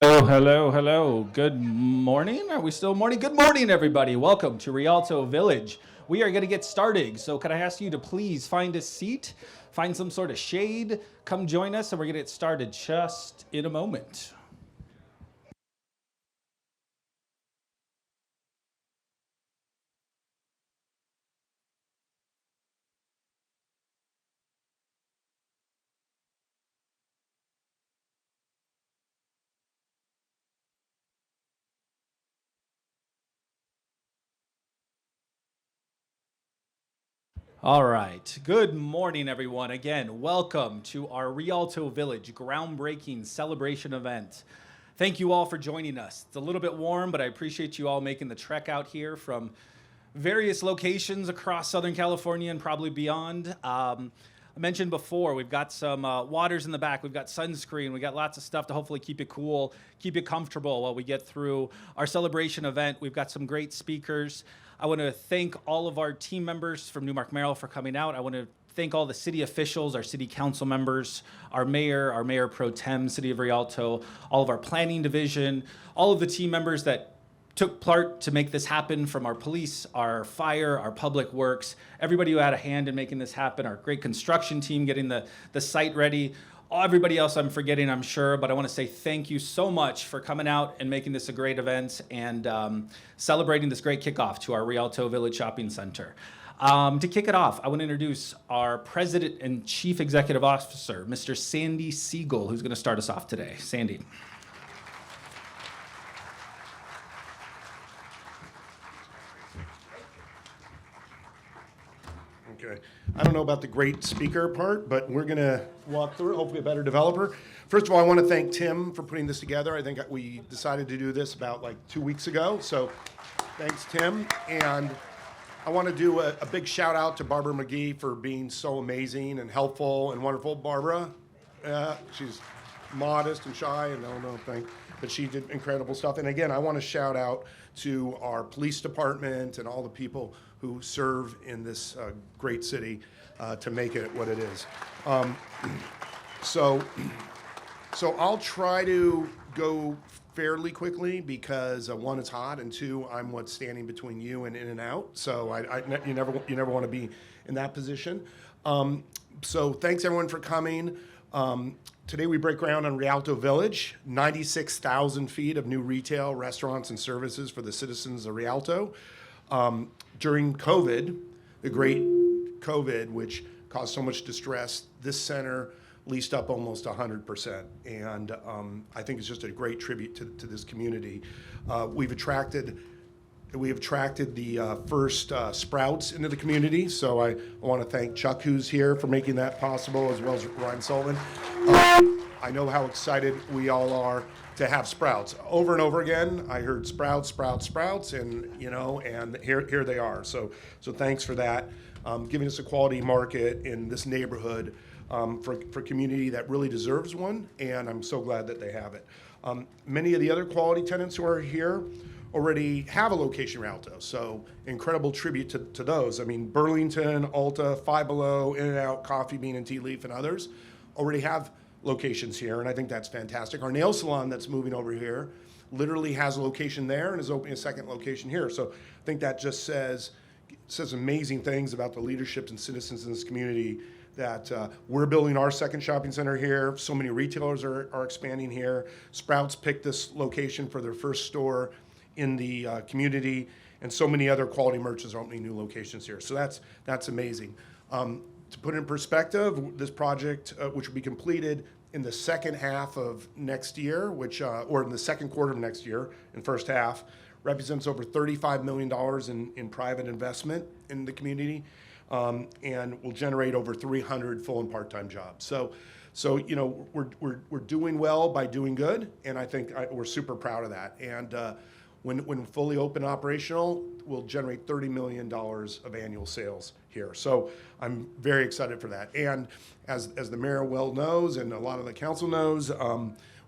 Oh, hello, hello. Good morning. Are we still morning? Good morning, everybody. Welcome to Rialto Village. We are going to get started. So, could I ask you to please find a seat, find some sort of shade, come join us, and we're going to get started just in a moment. All right. Good morning, everyone. Again, welcome to our Rialto Village groundbreaking celebration event. Thank you all for joining us. It's a little bit warm, but I appreciate you all making the trek out here from various locations across Southern California and probably beyond. I mentioned before, we've got some waters in the back. We've got sunscreen. We got lots of stuff to hopefully keep you cool, keep you comfortable while we get through our celebration event. We've got some great speakers. I want to thank all of our team members from Newmark Merrill for coming out. I want to thank all the city officials, our city council members, our mayor pro tem, City of Rialto, all of our planning division, all of the team members that took part to make this happen, from our police, our fire, our public works, everybody who had a hand in making this happen, our great construction team getting the site ready, everybody else I'm forgetting, I'm sure, but I want to say thank you so much for coming out and making this a great event and celebrating this great kickoff to our Rialto Village Shopping Center. To kick it off, I want to introduce our President and Chief Executive Officer, Mr. Sandy Siegel, who's going to start us off today. Sandy. Okay. I don't know about the great speaker part, but we're going to walk through it, hopefully a better developer. First of all, I want to thank Tim for putting this together. I think we decided to do this about like 2 weeks ago. So thanks, Tim. And I want to do a big shout out to Barbara McGee for being so amazing and helpful and wonderful. Barbara, she's modest and shy and no thing, but she did incredible stuff. And again, I want to shout out to our police department and all the people who serve in this great city to make it what it is. So I'll try to go fairly quickly because one, it's hot, and two, I'm what's standing between you and In-N-Out. So you never want to be in that position. So thanks everyone for coming. Today we break ground on Rialto Village, 96,000 feet of new retail, restaurants, and services for the citizens of Rialto. During COVID, the great COVID, which caused so much distress, this center leased up almost 100%. And I think it's just a great tribute to this community. We've attracted the first Sprouts into the community, so I want to thank Chuck, who's here, for making that possible, as well as Ryan Sullivan. I know how excited we all are to have Sprouts. Over and over again, I heard Sprouts, and here they are. So thanks for that, giving us a quality market in this neighborhood for community that really deserves one, and I'm so glad that they have it. Many of the other quality tenants who are here already have a location in Rialto, so incredible tribute to those. I mean, Burlington, Ulta, Five Below, In-N-Out, Coffee Bean and Tea Leaf, and others already have locations here, and I think that's fantastic. Our nail salon that's moving over here literally has a location there and is opening a second location here. So I think that just says amazing things about the leadership and citizens in this community, that we're building our second shopping center here. So many retailers are expanding here. Sprouts picked this location for their first store in the community, and so many other quality merchants are opening new locations here. So that's amazing. To put it in perspective, this project, which will be completed in the second half of next year, or in the second quarter of next year, in first half, represents over $35 million in private investment in the community, and will generate over 300 full and part-time jobs. So we're doing well by doing good, and I think we're super proud of that. And when fully open and operational, we'll generate $30 million of annual sales here. So I'm very excited for that. And as the mayor well knows, and a lot of the council knows,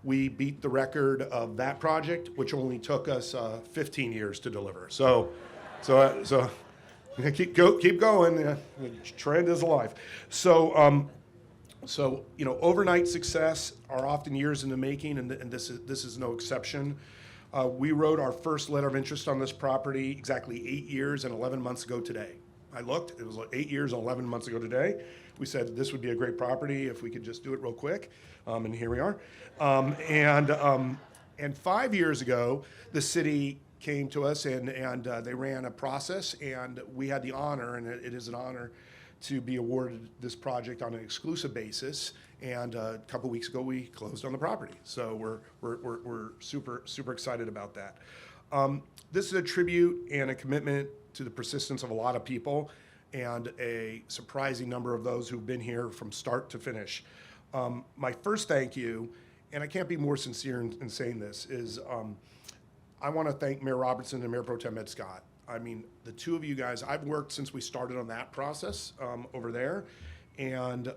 we beat the record of that project, which only took us 15 years to deliver. So keep going. The trend is alive. So So, overnight success are often years in the making, and this is no exception. We wrote our first letter of interest on this property exactly 8 years and 11 months ago today. I looked, it was like 8 years and 11 months ago today. We said this would be a great property if we could just do it real quick, and here we are. And 5 years ago, the city came to us and they ran a process, and we had the honor, and it is an honor, to be awarded this project on an exclusive basis. And a couple weeks ago, we closed on the property. So we're super excited about that. This is a tribute and a commitment to the persistence of a lot of people and a surprising number of those who've been here from start to finish. My first thank you, and I can't be more sincere in saying this, is I want to thank Mayor Robertson and Mayor Pro Tem Ed Scott. I mean, the two of you guys, I've worked since we started on that process over there. And,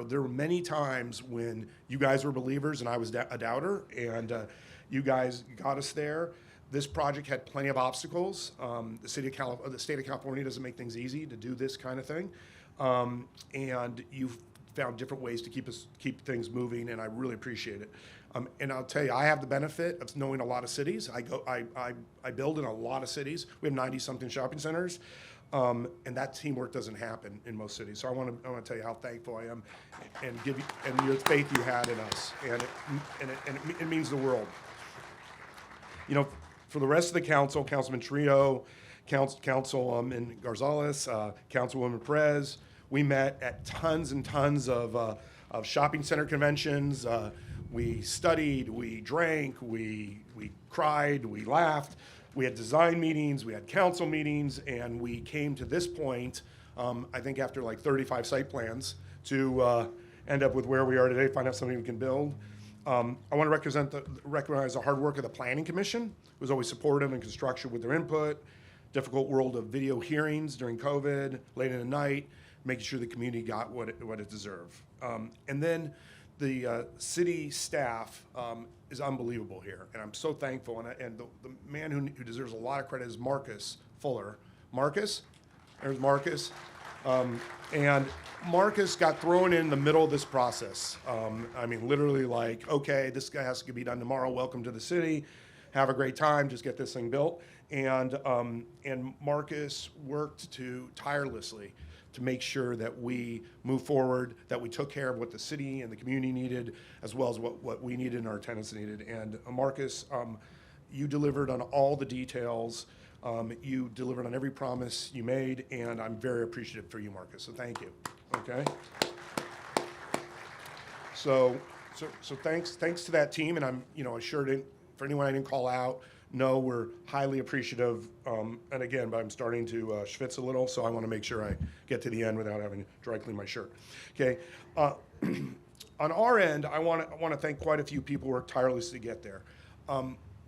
there were many times when you guys were believers and I was a doubter, and you guys got us there. This project had plenty of obstacles. The state of California doesn't make things easy to do this kind of thing. And you've found different ways to keep things moving, and I really appreciate it. And I'll tell you, I have the benefit of knowing a lot of cities. I build in a lot of cities. We have 90-something shopping centers, and that teamwork doesn't happen in most cities. So I want to tell you how thankful I am, and your faith you had in us, and it means the world. For the rest of the council, Councilman Trio, Councilman Garzales, Councilwoman Perez, we met at tons and tons of shopping center conventions. We studied, we drank, we cried, we laughed. We had design meetings, we had council meetings, and we came to this point, I think after like 35 site plans, to end up with where we are today, find out something we can build. I want to recognize the hard work of the Planning Commission, who was always supportive in construction with their input, difficult world of video hearings during COVID, late in the night, making sure the community got what it deserved. And then the city staff is unbelievable here, and I'm so thankful. And the man who deserves a lot of credit is Marcus Fuller. Marcus, there's Marcus. And Marcus got thrown in the middle of this process. I mean, literally like, okay, this guy has to be done tomorrow. Welcome to the city. Have a great time. Just get this thing built. And Marcus worked tirelessly to make sure that we move forward, that we took care of what the city and the community needed, as well as what we needed and our tenants needed. And Marcus, you delivered on all the details. You delivered on every promise you made, and I'm very appreciative for you, Marcus. So thank you. Okay. So thanks to that team, and I'm assured for anyone I didn't call out, no, we're highly appreciative. And again, but I'm starting to schwitz a little, so I want to make sure I get to the end without having to dry clean my shirt. Okay. On our end, I want to thank quite a few people who worked tirelessly to get there.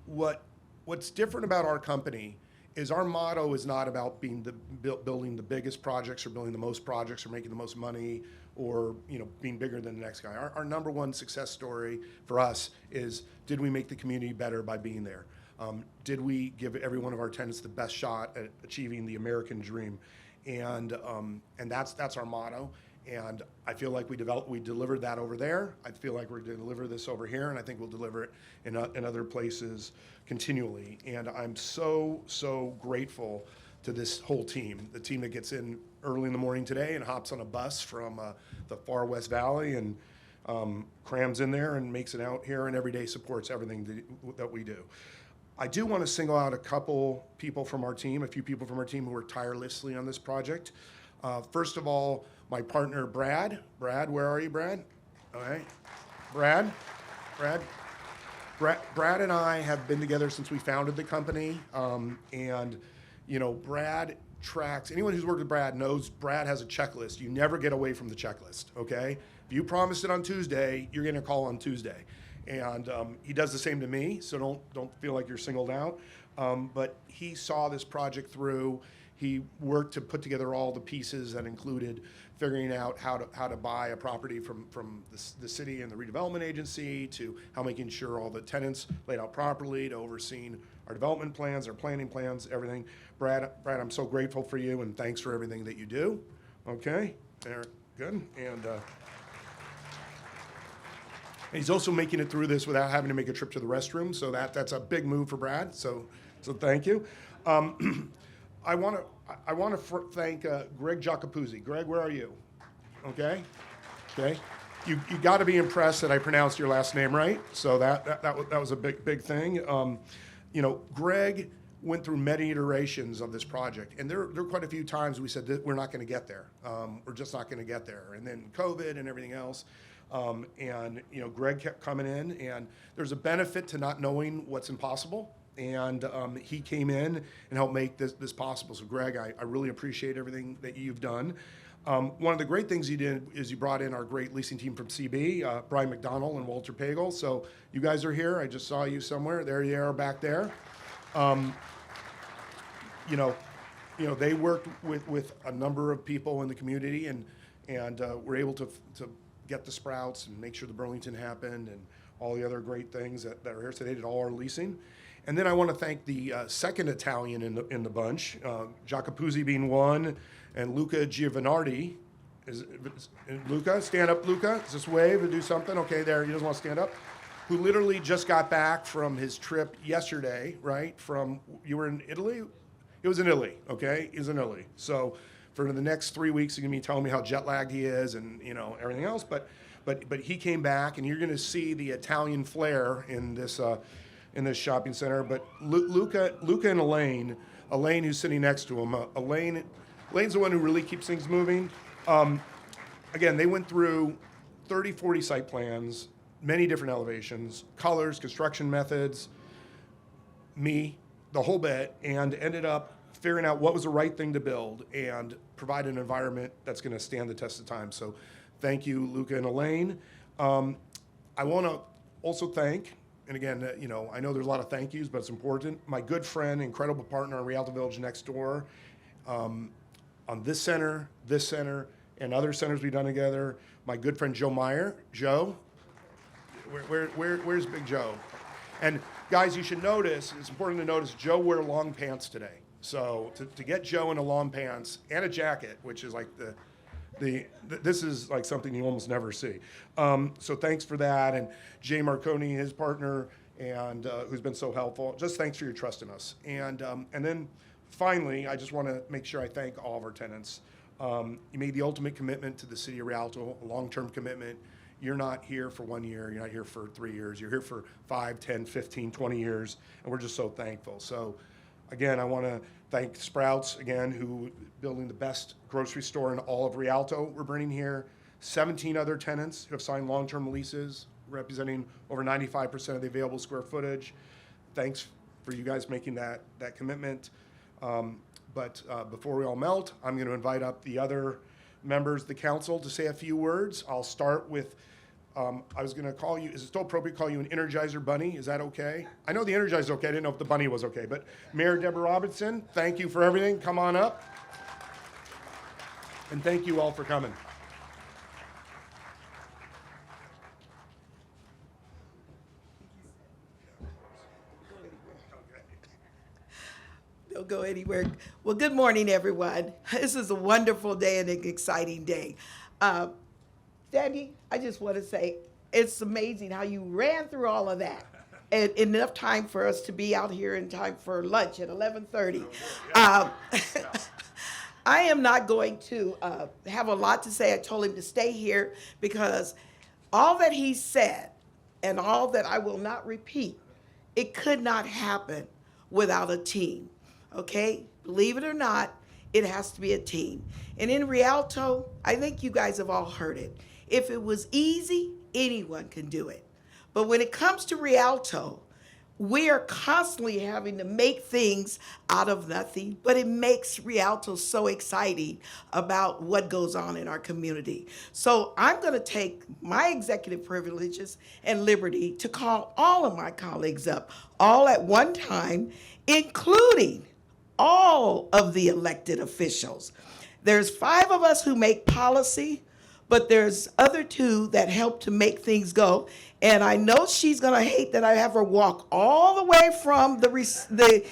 What's different about our company is our motto is not about building the biggest projects or building the most projects or making the most money or being bigger than the next guy. Our number one success story for us is, did we make the community better by being there? Did we give every one of our tenants the best shot at achieving the American dream? And that's our motto. And I feel like we delivered that over there. I feel like we're going to deliver this over here, and I think we'll deliver it in other places continually. And I'm so grateful to this whole team, the team that gets in early in the morning today and hops on a bus from the far West Valley and crams in there and makes it out here and every day supports everything that we do. I do want to single out a few people from our team who worked tirelessly on this project. First of all, my partner, Brad. Brad, where are you, Brad? All right. Brad and I have been together since we founded the company. Brad tracks, anyone who's worked with Brad knows Brad has a checklist. You never get away from the checklist, okay? If you promised it on Tuesday, you're getting a call on Tuesday. And he does the same to me, so don't feel like you're singled out. But he saw this project through. He worked to put together all the pieces that included figuring out how to buy a property from the city and the redevelopment agency, to how making sure all the tenants laid out properly, to overseeing our development plans, our planning plans, everything. Brad, I'm so grateful for you, and thanks for everything that you do. Okay, there, good. And And he's also making it through this without having to make a trip to the restroom. So that's a big move for Brad. So thank you. I want to thank Greg Giacopuzzi. Greg, where are you? Okay. You got to be impressed that I pronounced your last name right. So that was a big thing. Greg went through many iterations of this project, and there were quite a few times we said that we're not going to get there. We're just not going to get there. And then COVID and everything else. Greg kept coming in, and there's a benefit to not knowing what's impossible. And he came in and helped make this possible. So, Greg, I really appreciate everything that you've done. One of the great things you did is you brought in our great leasing team from CB, Brian McDonald and Walter Pagel. So you guys are here. I just saw you somewhere. There you are back there. They worked with a number of people in the community and were able to get the Sprouts and make sure the Burlington happened and all the other great things that are here. So they did all our leasing. And then I want to thank the second Italian in the bunch, Giacopuzzi being one, and Luca Giovanardi. Luca, stand up, Luca. Just wave and do something. Okay, there. He doesn't want to stand up. Who literally just got back from his trip yesterday, right? You were in Italy? It was in Italy, okay? He was in Italy. So for the next 3 weeks, he's going to be telling me how jet lagged he is and, everything else. But he came back, and you're going to see the Italian flair in this shopping center. But Luca and Elaine, who's sitting next to him, Elaine's the one who really keeps things moving. Again, they went through 30, 40 site plans, many different elevations, colors, construction methods, the whole bit, and ended up figuring out what was the right thing to build and provide an environment that's going to stand the test of time. So thank you, Luca and Elaine. I want to also thank, and again, I know there's a lot of thank yous, but it's important, my good friend, incredible partner in Rialto Village next door, on this center, and other centers we've done together, my good friend Joe Meyer. Joe, where's Big Joe? And guys, you should notice, it's important to notice, Joe wore long pants today. So to get Joe in a long pants and a jacket, which is like this is like something you almost never see. So thanks for that. And Jay Marconi, his partner, and who's been so helpful. Just thanks for your trust in us. And then finally, I just want to make sure I thank all of our tenants. You made the ultimate commitment to the city of Rialto, a long-term commitment. You're not here for 1 year, you're not here for 3 years, you're here for 5, 10, 15, 20 years, and we're just so thankful. So again, I want to thank Sprouts, again, who building the best grocery store in all of Rialto. We're bringing here 17 other tenants who have signed long-term leases, representing over 95% of the available square footage. Thanks for you guys making that commitment. But before we all melt, I'm going to invite up the other members of the council to say a few words. I'll start with, I was going to call you, is it still appropriate to call you an Energizer Bunny? Is that okay? I know the Energizer is okay. I didn't know if the bunny was okay. But Mayor Deborah Robinson, thank you for everything. Come on up. And thank you all for coming. Don't go anywhere. Well, good morning, everyone. This is a wonderful day and an exciting day. Sandy, I just want to say it's amazing how you ran through all of that and enough time for us to be out here in time for lunch at 11:30. I am not going to have a lot to say. I told him to stay here because all that he said and all that I will not repeat, it could not happen without a team. Okay, believe it or not, it has to be a team. And in Rialto, I think you guys have all heard it. If it was easy, anyone can do it. But when it comes to Rialto, we are constantly having to make things out of nothing, but it makes Rialto so exciting about what goes on in our community. So I'm going to take my executive privileges and liberty to call all of my colleagues up, all at one time, including all of the elected officials. There's 5 of us who make policy, but there's other 2 that help to make things go. And I know she's gonna hate that I have her walk all the way from the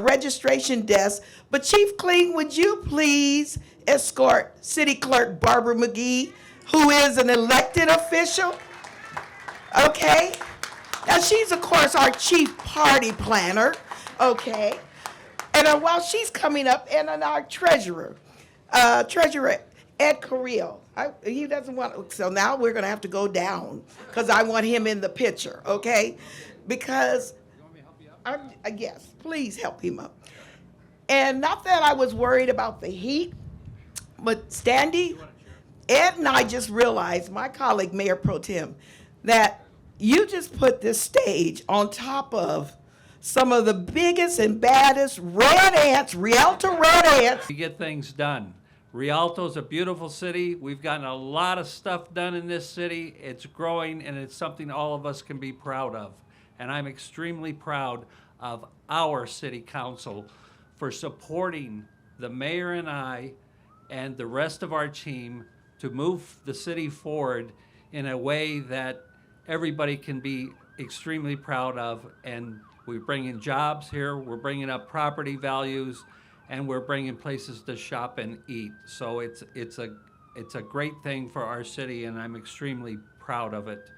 registration desk. But Chief Kling, would you please escort City Clerk Barbara McGee, who is an elected official? Okay? Now, she's, of course, our chief party planner. Okay? And while she's coming up, and then our treasurer, Ed Carrillo. He doesn't want, so now we're going to have to go down because I want him in the picture, okay? Because, yes, please help him up. And not that I was worried about the heat, but Standy, Ed and I just realized, my colleague, Mayor Pro Tem, that you just put this stage on top of some of the biggest and baddest red ants, Rialto red ants. We get things done. Rialto's a beautiful city. We've gotten a lot of stuff done in this city. It's growing, and it's something all of us can be proud of. And I'm extremely proud of our city council for supporting the mayor and I and the rest of our team to move the city forward in a way that everybody can be extremely proud of. And we're bringing jobs here, we're bringing up property values, and we're bringing places to shop and eat. So it's a great thing for our city, and I'm extremely proud of it.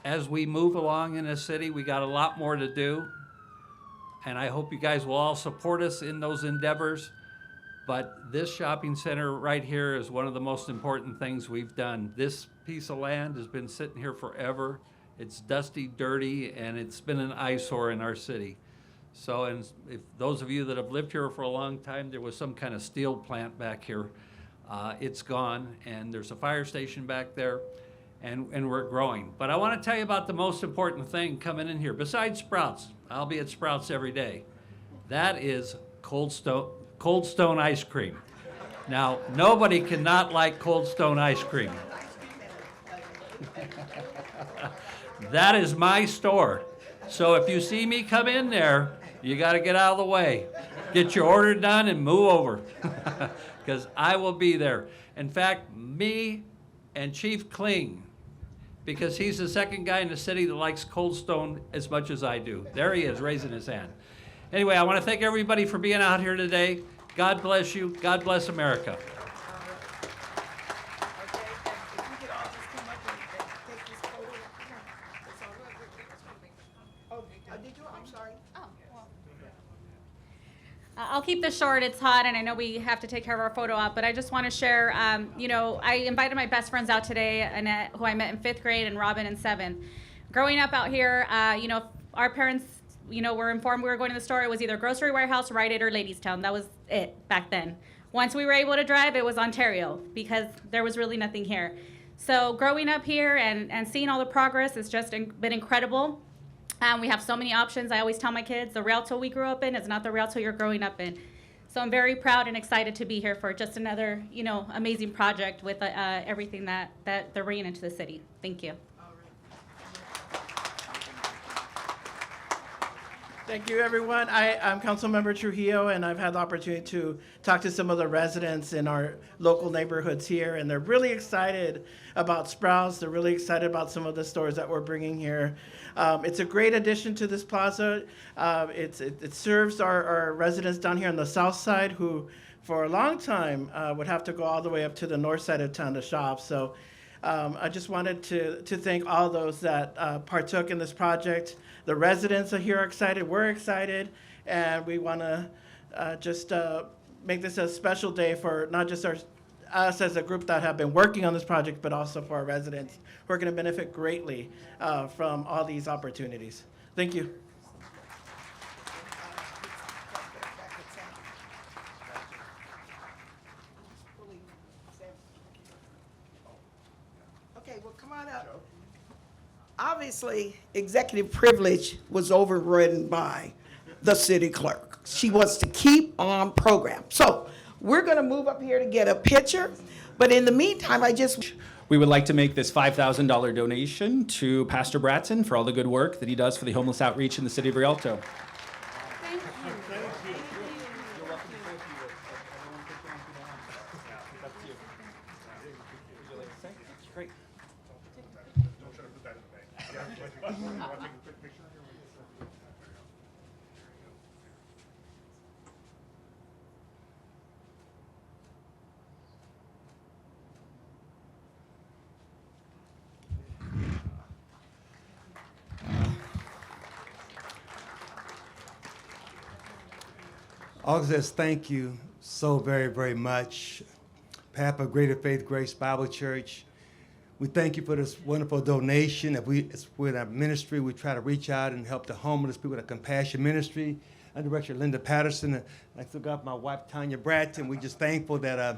As we move along in the city, we got a lot more to do, and I hope you guys will all support us in those endeavors. But this shopping center right here is one of the most important things we've done. This piece of land has been sitting here forever. It's dusty, dirty, and it's been an eyesore in our city. So, and if those of you that have lived here for a long time, there was some kind of steel plant back here. It's gone, and there's a fire station back there, and we're growing. But I want to tell you about the most important thing coming in here, besides Sprouts. I'll be at Sprouts every day. That is Cold Stone ice cream. Now, nobody cannot like Cold Stone ice cream. That is my store. So if you see me come in there, you got to get out of the way. Get your order done and move over, because I will be there. In fact, me and Chief Kling, because he's the second guy in the city that likes Cold Stone as much as I do. There he is, raising his hand. Anyway, I want to thank everybody for being out here today. God bless you. God bless America. I'll keep this short. It's hot, and I know we have to take care of our photo op, but I just want to share, I invited my best friends out today, Annette, who I met in 5th grade, and Robin in 7th. Growing up out here, our parents, were informed we were going to the store. It was either Grocery Warehouse, Rite Aid, or Ladystown. That was it back then. Once we were able to drive, it was Ontario, because there was really nothing here. So growing up here and seeing all the progress has just been incredible. We have so many options. I always tell my kids, the Rialto we grew up in is not the Rialto you're growing up in. So I'm very proud and excited to be here for just another, amazing project with everything that they're bringing into the city. Thank you. Thank you, everyone. I'm Councilmember Trujillo, and I've had the opportunity to talk to some of the residents in our local neighborhoods here, and they're really excited about Sprouts. They're really excited about some of the stores that we're bringing here. It's a great addition to this plaza. It serves our residents down here on the south side who, for a long time, would have to go all the way up to the north side of town to shop. So I just wanted to thank all those that partook in this project. The residents here are excited, we're excited, and we want to just make this a special day for not just us as a group that have been working on this project, but also for our residents who are going to benefit greatly from all these opportunities. Thank you. Okay, well, come on up. Obviously, executive privilege was overridden by the city clerk. She wants to keep on program. So we're going to move up here to get a picture. But in the meantime, We would like to make this $5,000 donation to Pastor Bratson for all the good work that he does for the homeless outreach in the city of Rialto. Thank you. Great. All says thank you so very, very much. Papa Greater Faith Grace Bible Church. We thank you for this wonderful donation. It's with our ministry, we try to reach out and help the homeless people at Compassion Ministry. I'm Director Linda Patterson. I still got my wife, Tanya Bratton. We're just thankful that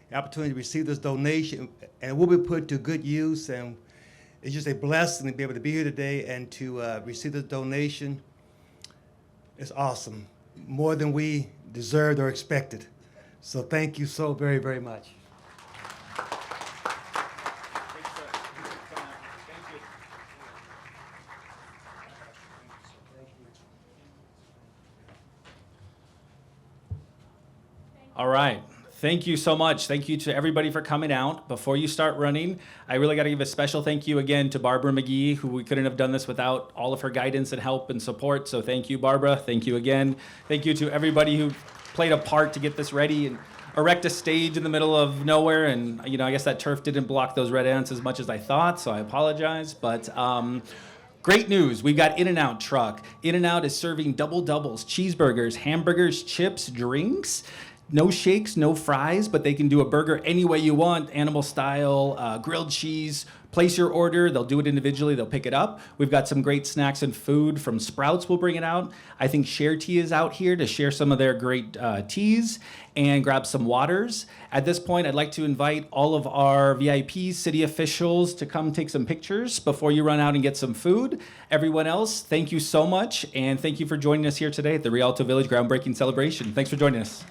the opportunity to receive this donation, and it will be put to good use. And it's just a blessing to be able to be here today and to receive this donation. It's awesome, more than we deserved or expected. So thank you so very, very much. All right. Thank you so much. Thank you to everybody for coming out. Before you start running, I really got to give a special thank you again to Barbara McGee, who we couldn't have done this without all of her guidance and help and support. So thank you, Barbara. Thank you again. Thank you to everybody who played a part to get this ready and erect a stage in the middle of nowhere. And, I guess that turf didn't block those red ants as much as I thought, so I apologize. But great news. We've got In-N-Out truck. In-N-Out is serving double doubles, cheeseburgers, hamburgers, chips, drinks. No shakes, no fries, but they can do a burger any way you want, animal style, grilled cheese. Place your order. They'll do it individually. They'll pick it up. We've got some great snacks and food from Sprouts. We'll bring it out. I think Share Tea is out here to share some of their great teas and grab some waters. At this point, I'd like to invite all of our VIPs, city officials, to come take some pictures before you run out and get some food. Everyone else, thank you so much, and thank you for joining us here today at the Rialto Village Groundbreaking Celebration. Thanks for joining us.